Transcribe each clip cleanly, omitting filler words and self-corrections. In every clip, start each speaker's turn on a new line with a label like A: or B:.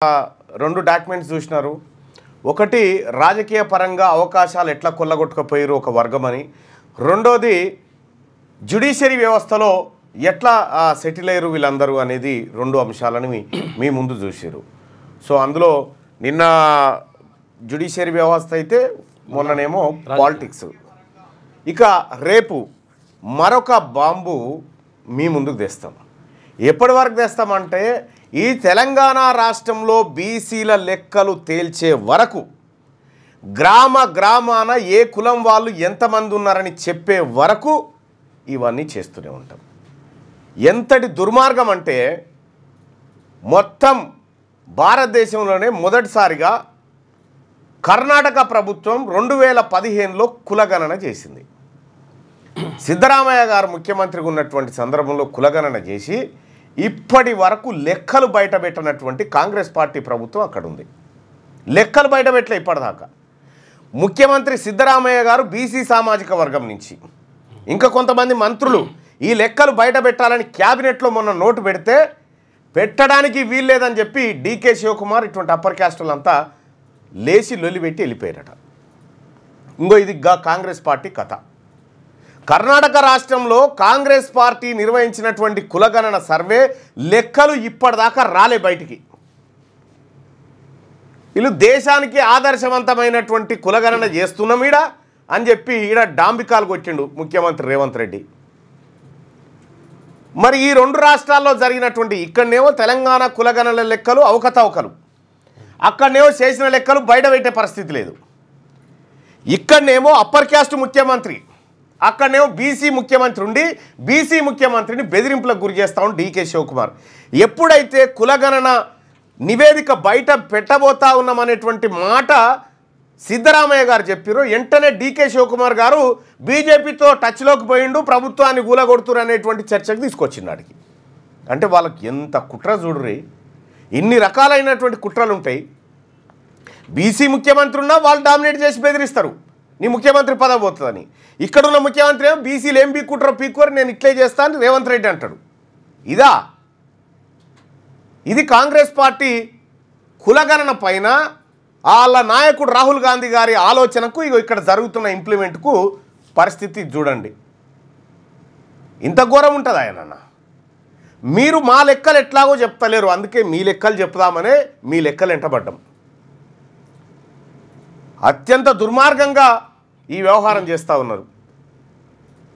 A: రెండు డాక్యుమెంట్స్ చూసినారు. ఒకటి రాజకీయ పరంగా అవకాశాలు ఎట్లా కొల్లగొట్టుకుపోయారు ఒక వర్గమని, రెండోది జ్యుడిషియరీ వ్యవస్థలో ఎట్లా సెటిల్ అయ్యారు వీళ్ళందరూ అనేది రెండు అంశాలను మీ ముందు చూసారు. సో అందులో నిన్న జ్యుడిషియరీ వ్యవస్థ అయితే మొన్ననేమో పాలిటిక్స్, ఇక రేపు మరొక బాంబు మీ ముందుకు తెస్తాం. ఎప్పటి వరకు తెస్తామంటే ఈ తెలంగాణ రాష్ట్రంలో బీసీల లెక్కలు తేల్చే వరకు, గ్రామాన ఏ కులం వాళ్ళు ఎంతమంది ఉన్నారని చెప్పే వరకు ఇవన్నీ చేస్తూనే ఉంటాం. ఎంతటి దుర్మార్గం అంటే మొత్తం భారతదేశంలోనే మొదటిసారిగా కర్ణాటక ప్రభుత్వం 2015లో కులగణన చేసింది. సిద్ధరామయ్య గారు ముఖ్యమంత్రిగా ఉన్నటువంటి సందర్భంలో కులగణన చేసి ఇప్పటి వరకు లెక్కలు బయటపెట్టినటువంటి కాంగ్రెస్ పార్టీ ప్రభుత్వం అక్కడ ఉంది. లెక్కలు బయటపెట్టలే ఇప్పటిదాకా. ముఖ్యమంత్రి సిద్ధరామయ్య గారు బీసీ సామాజిక వర్గం నుంచి, ఇంకా కొంతమంది మంత్రులు ఈ లెక్కలు బయటపెట్టాలని క్యాబినెట్లో మొన్న నోటు పెడితే పెట్టడానికి వీల్లేదని చెప్పి డీకే శివకుమార్ ఇటువంటి అప్పర్ క్యాస్టులంతా లేచి లొల్లిపెట్టి వెళ్ళిపోయారట. ఇంకో ఇది కాంగ్రెస్ పార్టీ కథ. కర్ణాటక రాష్ట్రంలో కాంగ్రెస్ పార్టీ నిర్వహించినటువంటి కులగణన సర్వే లెక్కలు ఇప్పటిదాకా రాలే బయటికి. వీళ్ళు దేశానికి ఆదర్శవంతమైనటువంటి కులగణన చేస్తున్నాం ఈడ అని చెప్పి ఈడ డాంబికాలు కొట్టిండు ముఖ్యమంత్రి రేవంత్ రెడ్డి. మరి ఈ రెండు రాష్ట్రాల్లో జరిగినటువంటి, ఇక్కడనేమో తెలంగాణ కులగణన లెక్కలు అవకతవకలు, అక్కడనేమో చేసిన లెక్కలు బయట పెట్టే పరిస్థితి లేదు. ఇక్కడనేమో అప్పర్ క్యాస్ట్ ముఖ్యమంత్రి, అక్కడనేమో బీసీ ముఖ్యమంత్రి ఉండి బీసీ ముఖ్యమంత్రిని బెదిరింపులకు గురి చేస్తా ఉండి డీకే శివకుమార్. ఎప్పుడైతే కులగణన నివేదిక బయట పెట్టబోతా ఉన్నామనేటువంటి మాట సిద్ధరామయ్య గారు చెప్పారు, వెంటనే డీకే శివకుమార్ గారు బీజేపీతో టచ్లోకి పోయిండు, ప్రభుత్వాన్ని కూలగొడుతురు అనేటువంటి చర్చకు తీసుకొచ్చినాడికి. అంటే వాళ్ళకి ఎంత కుట్ర చూడుర్రి, ఇన్ని రకాలైనటువంటి కుట్రలు ఉంటాయి. బీసీ ముఖ్యమంత్రి ఉన్నా వాళ్ళు డామినేట్ చేసి బెదిరిస్తారు, నీ ముఖ్యమంత్రి పదవి పోతుందని. ఇక్కడున్న ముఖ్యమంత్రి ఏమో బీసీలు ఏం పీక్కుంటారో పీక్కోరు, నేను ఇట్లే చేస్తాను రేవంత్ రెడ్డి అంటాడు. ఇది కాంగ్రెస్ పార్టీ కులగణన పైన వాళ్ళ నాయకుడు రాహుల్ గాంధీ గారి ఆలోచనకు ఇక్కడ జరుగుతున్న ఇంప్లిమెంట్కు పరిస్థితి చూడండి. ఇంత ఘోరం ఉంటుంది ఆయనన్న. మీరు మా లెక్కలు ఎట్లాగో చెప్తలేరు, అందుకే మీ లెక్కలు చెప్దామనే మీ లెక్కలు ఎంటబడ్డం. అత్యంత దుర్మార్గంగా ఈ వ్యవహారం చేస్తూ ఉన్నారు.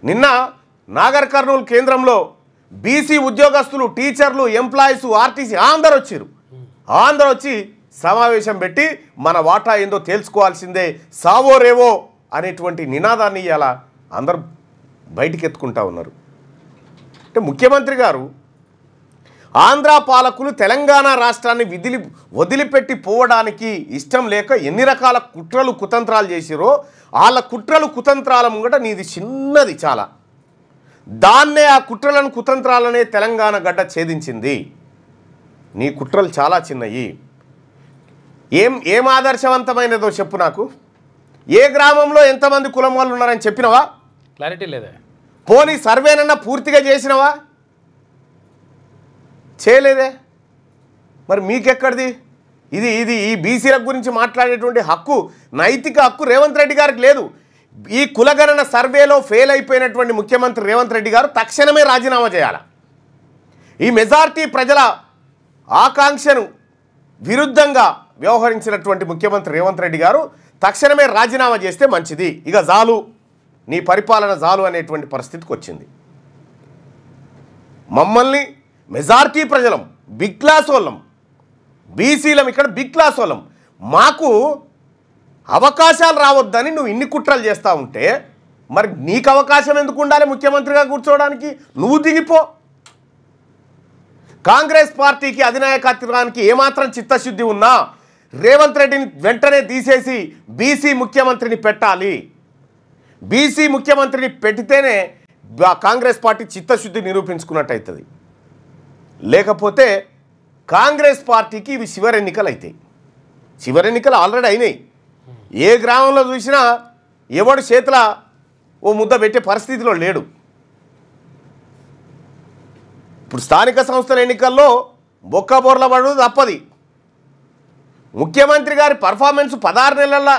A: నిన్న నాగర్ కర్నూలు కేంద్రంలో బీసీ ఉద్యోగస్తులు, టీచర్లు, ఎంప్లాయీస్, ఆర్టీసీ అందరూ వచ్చారు. అందరూ వచ్చి సమావేశం పెట్టి మన వాటా ఏందో తేల్చుకోవాల్సిందే, సావో రేవో అనేటువంటి నినాదాన్ని ఇలా అందరూ బయటికి ఎత్తుకుంటా ఉన్నారు. అంటే ముఖ్యమంత్రి గారు ఆంధ్ర పాలకులు తెలంగాణ రాష్ట్రాన్ని వదిలిపెట్టి పోవడానికి ఇష్టం లేక ఎన్ని రకాల కుట్రలు కుతంత్రాలు చేసిరో, వాళ్ళ కుట్రలు కుతంత్రాల ముంగట నీది చిన్నది చాలా. దాన్నే ఆ కుట్రలను కుతంత్రాలనే తెలంగాణ గడ్డ ఛేదించింది. నీ కుట్రలు చాలా చిన్నవి. ఏం ఆదర్శవంతమైనదో చెప్పు నాకు. ఏ గ్రామంలో ఎంతమంది కులం వాళ్ళు ఉన్నారని చెప్పినవా?
B: క్లారిటీ లేదా?
A: పోనీ సర్వేనన్నా పూర్తిగా చేసినవా? చేయలేదే. మరి మీకెక్కడిది ఇది? ఈ బీసీల గురించి మాట్లాడేటువంటి హక్కు, నైతిక హక్కు రేవంత్ రెడ్డి గారికి లేదు. ఈ కులగణన సర్వేలో ఫెయిల్ అయిపోయినటువంటి ముఖ్యమంత్రి రేవంత్ రెడ్డి గారు తక్షణమే రాజీనామా చేయాలి. ఈ మెజారిటీ ప్రజల ఆకాంక్షను విరుద్ధంగా వ్యవహరించినటువంటి ముఖ్యమంత్రి రేవంత్ రెడ్డి గారు తక్షణమే రాజీనామా చేస్తే మంచిది. ఇక జాలు, నీ పరిపాలన జాలు అనేటువంటి పరిస్థితికి వచ్చింది. మమ్మల్ని మెజారిటీ ప్రజలం, బిగ్ క్లాస్ వాళ్ళం, బీసీలం, ఇక్కడ బిగ్ క్లాస్ వాళ్ళం, మాకు అవకాశాలు రావద్దని నువ్వు ఇన్ని కుట్రలు చేస్తూ ఉంటే మరి నీకు అవకాశం ఎందుకు ఉండాలి ముఖ్యమంత్రిగా కూర్చోవడానికి? నువ్వు దిగిపో. కాంగ్రెస్ పార్టీకి అధినాయకత్వానికి ఏమాత్రం చిత్తశుద్ధి ఉన్నా రేవంత్ రెడ్డిని వెంటనే తీసేసి బీసీ ముఖ్యమంత్రిని పెట్టాలి. బీసీ ముఖ్యమంత్రిని పెట్టితేనే కాంగ్రెస్ పార్టీ చిత్తశుద్ధి నిరూపించుకున్నట్టు అవుతుంది. లేకపోతే కాంగ్రెస్ పార్టీకి ఇవి చివరి ఎన్నికలు అవుతాయి. చివరి ఎన్నికలు ఆల్రెడీ అయినాయి. ఏ గ్రామంలో చూసినా ఎవడు చేతుల ఓ ముద్ద పెట్టే పరిస్థితిలో లేడు. ఇప్పుడు స్థానిక సంస్థల ఎన్నికల్లో బొక్కబోర్ల పడు తప్పది. ముఖ్యమంత్రి గారి పర్ఫార్మెన్స్ 16 నెలల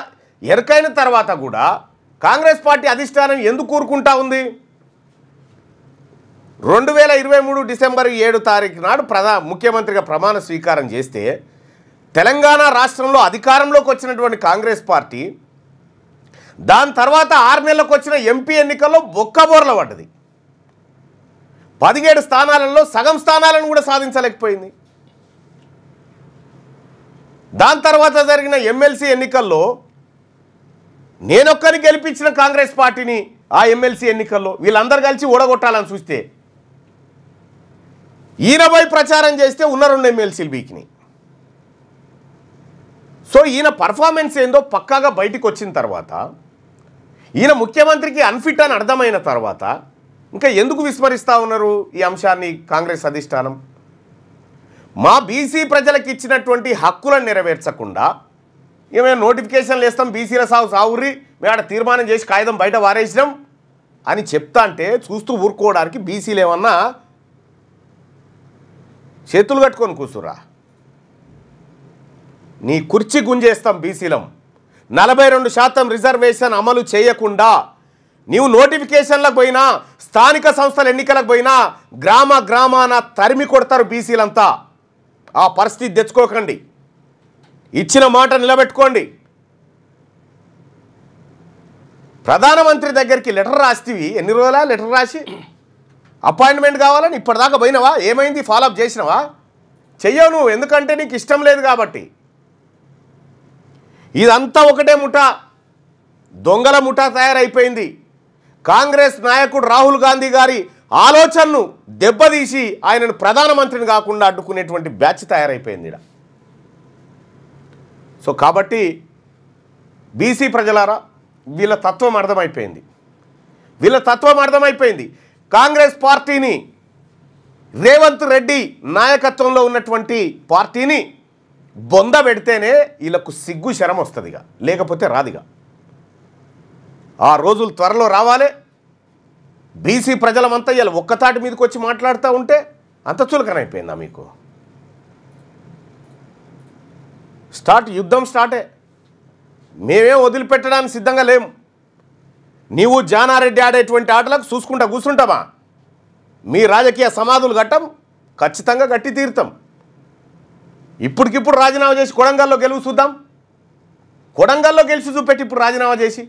A: ఎరకైన తర్వాత కూడా కాంగ్రెస్ పార్టీ అధిష్టానం ఎందుకు కూరుకుంటా ఉంది? 2023 డిసెంబర్ 7 తారీఖు నాడు ముఖ్యమంత్రిగా ప్రమాణ స్వీకారం చేస్తే తెలంగాణ రాష్ట్రంలో అధికారంలోకి వచ్చినటువంటి కాంగ్రెస్ పార్టీ దాని తర్వాత 6 నెలలకు వచ్చిన ఎంపీ ఎన్నికల్లో బొక్కబోర్ల పడ్డది. 17 స్థానాలలో సగం స్థానాలను కూడా సాధించలేకపోయింది. దాని తర్వాత జరిగిన ఎమ్మెల్సీ ఎన్నికల్లో నేనొక్కరిని గెలిపించిన కాంగ్రెస్ పార్టీని ఆ ఎమ్మెల్సీ ఎన్నికల్లో వీళ్ళందరూ కలిసి ఓడగొట్టాలని చూస్తే ఈయనపై ప్రచారం చేస్తే ఉన్న 2 ఎమ్మెల్సీలు బీకినాయి. సో ఈయన పర్ఫార్మెన్స్ ఏందో పక్కాగా బయటికి వచ్చిన తర్వాత ఈయన ముఖ్యమంత్రికి అన్ఫిట్ అని అర్థమైన తర్వాత ఇంకా ఎందుకు విస్మరిస్తూ ఉన్నారు ఈ అంశాన్ని కాంగ్రెస్ అధిష్టానం? మా బీసీ ప్రజలకు ఇచ్చినటువంటి హక్కులను నెరవేర్చకుండా ఏమైనా నోటిఫికేషన్లు వేస్తాం, బీసీల సాగుర్రి మేము ఆడ తీర్మానం చేసి కాగితం బయట వారేసినాం అని చెప్తా అంటే చూస్తూ ఊరుకోవడానికి బీసీలు ఏమన్నా చేతులు కట్టుకొని కూర్చురా? నీ కుర్చీ గుంజేస్తాం బీసీలం. 42% రిజర్వేషన్ అమలు చేయకుండా నీవు నోటిఫికేషన్లకు పోయినా స్థానిక సంస్థల ఎన్నికలకు పోయినా గ్రామాన తరిమి కొడతారు బీసీలంతా. ఆ పరిస్థితి తెచ్చుకోకండి, ఇచ్చిన మాట నిలబెట్టుకోండి. ప్రధానమంత్రి దగ్గరికి లెటర్ రాస్తేవి ఎన్ని రోజులా లెటర్ రాసి అపాయింట్మెంట్ కావాలని ఇప్పటిదాకా పోయినావా? ఏమైంది? ఫాలోఅప్ చేసినావా? చెయ్యవు నువ్వు, ఎందుకంటే నీకు ఇష్టం లేదు కాబట్టి. ఇదంతా ఒకటే ముఠా, దొంగల ముఠా తయారైపోయింది. కాంగ్రెస్ నాయకుడు రాహుల్ గాంధీ గారి ఆలోచనను దెబ్బతీసి ఆయనను ప్రధానమంత్రిని కాకుండా అడ్డుకునేటువంటి బ్యాచ్ తయారైపోయింది ఇక్కడ. సో కాబట్టి బీసీ ప్రజలారా వీళ్ళ తత్వం అర్థమైపోయింది. కాంగ్రెస్ పార్టీని రేవంత్ రెడ్డి నాయకత్వంలో ఉన్నటువంటి పార్టీని బొంద పెడితేనే వీళ్ళకు సిగ్గు శరం వస్తుందిగా, లేకపోతే రాదిగా. ఆ రోజులు త్వరలో రావాలి. బీసీ ప్రజలమంతా ఇలా ఒక్కతాటి మీదకి వచ్చి మాట్లాడుతూ ఉంటే అంత చులకనైపోయిందా మీకు? యుద్ధం స్టార్టే. మేమేం వదిలిపెట్టడానికి సిద్ధంగా లేము. నీవు జానారెడ్డి ఆడేటువంటి ఆటలకు చూసుకుంటా కూర్చుంటామా? మీ రాజకీయ సమాధులు కట్టం, ఖచ్చితంగా గట్టి తీరుతాం. ఇప్పటికిప్పుడు రాజీనామా చేసి కొడంగల్లో గెలుపు చూద్దాం. కొడంగల్లో గెలిచి చూపెట్టి ఇప్పుడు రాజీనామా చేసి,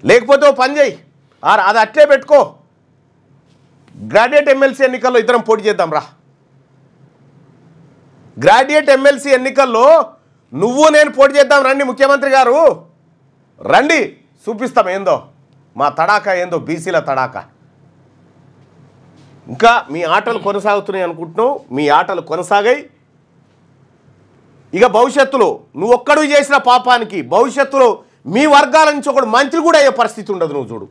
A: లేకపోతే ఓ పని చేయి, అది అట్లే పెట్టుకో. గ్రాడ్యుయేట్ ఎమ్మెల్సీ ఎన్నికల్లో ఇద్దరం పోటీ చేద్దాం రా. గ్రాడ్యుయేట్ ఎమ్మెల్సీ ఎన్నికల్లో నువ్వు నేను పోటీ చేద్దాం రండి. ముఖ్యమంత్రి గారు రండి, చూపిస్తాం ఏందో మా తడాకా ఏందో, బీసీల తడాకా. ఇంకా మీ ఆటలు కొనసాగుతున్నాయి అనుకుంటున్నావు, మీ ఆటలు కొనసాగాయి. ఇక భవిష్యత్తులో నువ్వు ఒక్కడు చేసిన పాపానికి భవిష్యత్తులో మీ వర్గాల నుంచి ఒకడు మంత్రి కూడా అయ్యే పరిస్థితి ఉండదు. నువ్వు చూడు.